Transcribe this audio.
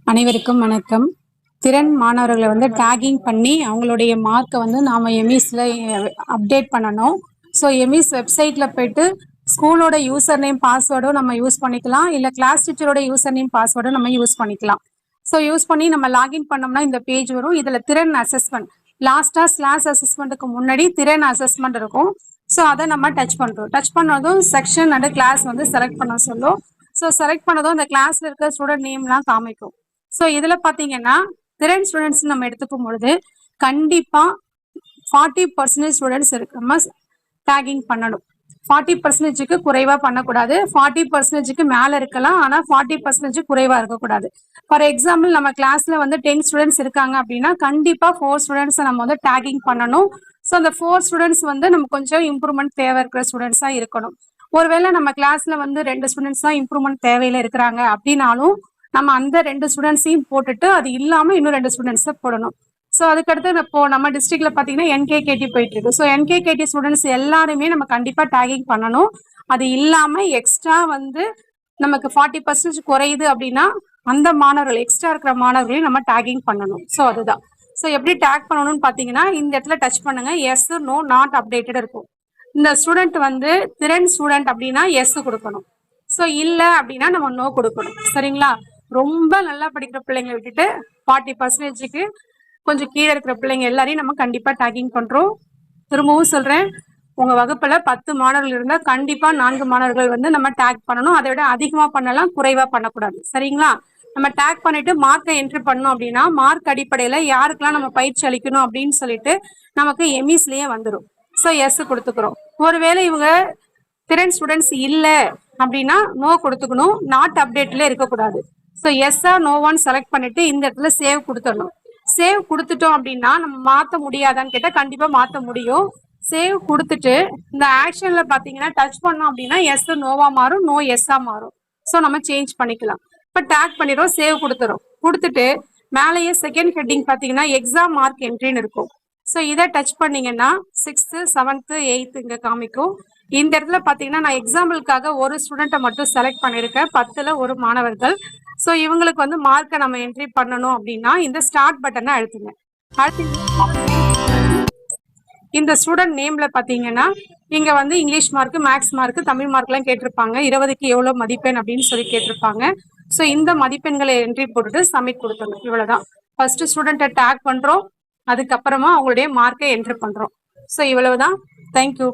அனைவருக்கும் வணக்கம். திறன் மாணவர்களை வந்து டேகிங் பண்ணி அவங்களுடைய மார்க்கை வந்து நாம் எம்இஸில் அப்டேட் பண்ணணும். ஸோ எம்இஸ் வெப்சைட்டில் போய்ட்டு ஸ்கூலோட யூசர் நேம் பாஸ்வேர்டும் நம்ம யூஸ் பண்ணிக்கலாம், இல்லை கிளாஸ் டீச்சரோட யூசர் நேம் பாஸ்வேர்டும் நம்ம யூஸ் பண்ணிக்கலாம். ஸோ யூஸ் பண்ணி நம்ம லாகின் பண்ணோம்னா இந்த பேஜ் வரும். இதில் திறன் அசஸ்மெண்ட், லாஸ்ட்டாக ஸ்லாஷ் அசஸ்மெண்ட்டுக்கு முன்னாடி திறன் அசஸ்மெண்ட் இருக்கும். ஸோ அதை நம்ம டச் பண்ணுறோம். டச் பண்ணதும் செக்ஷன் அண்ட் கிளாஸ் வந்து செலக்ட் பண்ண சொல்லும். ஸோ செலக்ட் பண்ணதும் அந்த கிளாஸில் இருக்க ஸ்டூடெண்ட் நேம்லாம் காமிக்கும். ஸோ இதில் பார்த்தீங்கன்னா திறன் ஸ்டூடெண்ட்ஸ் நம்ம எடுத்துக்கும் பொழுது கண்டிப்பாக 40% ஸ்டூடெண்ட்ஸ் நம்ம டேகிங் பண்ணணும். 40%க்கு குறைவாக பண்ணக்கூடாது. 40%க்கு மேலே இருக்கலாம், ஆனால் 40% குறைவாக இருக்கக்கூடாது. ஃபார் எக்ஸாம்பிள் நம்ம கிளாஸில் வந்து 10 ஸ்டூடெண்ட்ஸ் இருக்காங்க அப்படின்னா கண்டிப்பாக 4 ஸ்டூடெண்ட்ஸை நம்ம வந்து டேகிங் பண்ணணும். ஸோ அந்த 4 ஸ்டூடெண்ட்ஸ் வந்து நம்ம கொஞ்சம் இம்ப்ரூவ்மெண்ட் தேவை இருக்கிற ஸ்டூடெண்ட்ஸாக இருக்கணும். ஒருவேளை நம்ம கிளாஸ்ல வந்து 2 ஸ்டூடெண்ட்ஸ் தான் இம்ப்ரூவ்மெண்ட் தேவையில இருக்கிறாங்க அப்படின்னாலும் நம்ம அந்த 2 ஸ்டூடெண்ட்ஸையும் போட்டுட்டு அது இல்லாமல் இன்னும் 2 ஸ்டூடெண்ட்ஸை போடணும். ஸோ அதுக்கடுத்து இப்போ நம்ம டிஸ்ட்ரிக்ட்ல பார்த்தீங்கன்னா NKKT போயிட்டு இருக்கு. ஸோ NKKT ஸ்டூடெண்ட்ஸ் எல்லாருமே நம்ம கண்டிப்பாக டேகிங் பண்ணணும். அது இல்லாமல் எக்ஸ்ட்ரா வந்து நமக்கு 40% குறையுது அப்படின்னா அந்த மாணவர்கள் எக்ஸ்ட்ரா இருக்கிற மாணவர்களையும் நம்ம டேகிங் பண்ணணும். ஸோ அதுதான். ஸோ எப்படி டேக் பண்ணணும்னு பார்த்தீங்கன்னா இந்த இடத்துல டச் பண்ணுங்க. எஸ், நோ, நாட் அப்டேட்டட் இருக்கும். இந்த ஸ்டூடெண்ட் வந்து திறன் ஸ்டூடெண்ட் அப்படின்னா எஸ் கொடுக்கணும். ஸோ இல்லை அப்படின்னா நம்ம நோ கொடுக்கணும். சரிங்களா? ரொம்ப நல்லா படிக்கிற பிள்ளைங்க விட்டுட்டு 40%க்கு கொஞ்சம் கீழே இருக்கிற பிள்ளைங்க எல்லாரையும் நம்ம கண்டிப்பாக டேகிங் பண்ணுறோம். திரும்பவும் சொல்கிறேன், உங்கள் வகுப்பில் 10 மாணவர்கள் இருந்தால் கண்டிப்பாக 4 மாணவர்கள் வந்து நம்ம டேக் பண்ணணும். அதை விட அதிகமாக பண்ணலாம், குறைவாக பண்ணக்கூடாது. சரிங்களா? நம்ம டேக் பண்ணிட்டு மார்க்கை என்ட்ரி பண்ணோம் அப்படின்னா மார்க் அடிப்படையில் யாருக்கெல்லாம் நம்ம பயிற்சி அளிக்கணும் அப்படின்னு சொல்லிட்டு நமக்கு எம்இஸ்லேயே வந்துடும். ஸோ எஸ் கொடுத்துக்கிறோம். ஒருவேளை இவங்க திறன் ஸ்டூடெண்ட்ஸ் இல்லை அப்படின்னா நோ கொடுத்துக்கணும். நாட் அப்டேட்ல இருக்கக்கூடாது. ஸோ எஸ்ஸா நோவான்னு செலக்ட் பண்ணிட்டு இந்த இடத்துல சேவ் கொடுத்துடணும். சேவ் கொடுத்துட்டோம் அப்படின்னா நம்ம மாற்ற முடியாதான்னு கேட்டால் கண்டிப்பாக மாற்ற முடியும். சேவ் கொடுத்துட்டு இந்த ஆக்ஷன்ல பார்த்தீங்கன்னா டச் பண்ணோம் அப்படின்னா எஸ் நோவா மாறும், நோ எஸ்ஸா மாறும். ஸோ நம்ம சேஞ்ச் பண்ணிக்கலாம். இப்போ டேக் பண்ணிடுறோம், சேவ் கொடுத்துறோம். கொடுத்துட்டு மேலேயே செகண்ட் ஹெட்டிங் பார்த்தீங்கன்னா எக்ஸாம் மார்க் என்ட்ரின்னு இருக்கும். ஸோ இதை டச் பண்ணீங்கன்னா 6th, 7th, 8th இங்கே காமிக்கும். இந்த இடத்துல பார்த்தீங்கன்னா நான் எக்ஸாம்பிளுக்காக ஒரு ஸ்டூடெண்ட்டை மட்டும் செலக்ட் பண்ணியிருக்கேன். 10ல் ஒரு மாணவர்கள். ஸோ இவங்களுக்கு வந்து மார்க்கை நம்ம என்ட்ரி பண்ணணும் அப்படின்னா இந்த ஸ்டார்ட் பட்டனை அழுத்துங்க. இந்த ஸ்டூடெண்ட் நேம்ல பார்த்தீங்கன்னா இங்கே வந்து English mark, max mark, Tamil மார்க்லாம் கேட்டிருப்பாங்க. 20க்கு எவ்வளோ மதிப்பெண் அப்படின்னு சொல்லி கேட்டிருப்பாங்க. ஸோ இந்த மதிப்பெண்களை என்ட்ரி போட்டுட்டு சப்மிட் கொடுத்துடணும். இவ்வளோதான். ஃபர்ஸ்ட் ஸ்டூடெண்ட்டை டேக் பண்ணுறோம், அதுக்கப்புறமா அவங்களுடைய மார்க்கை என்ட்ரி பண்ணுறோம். ஸோ இவ்வளவுதான். தேங்க்யூ.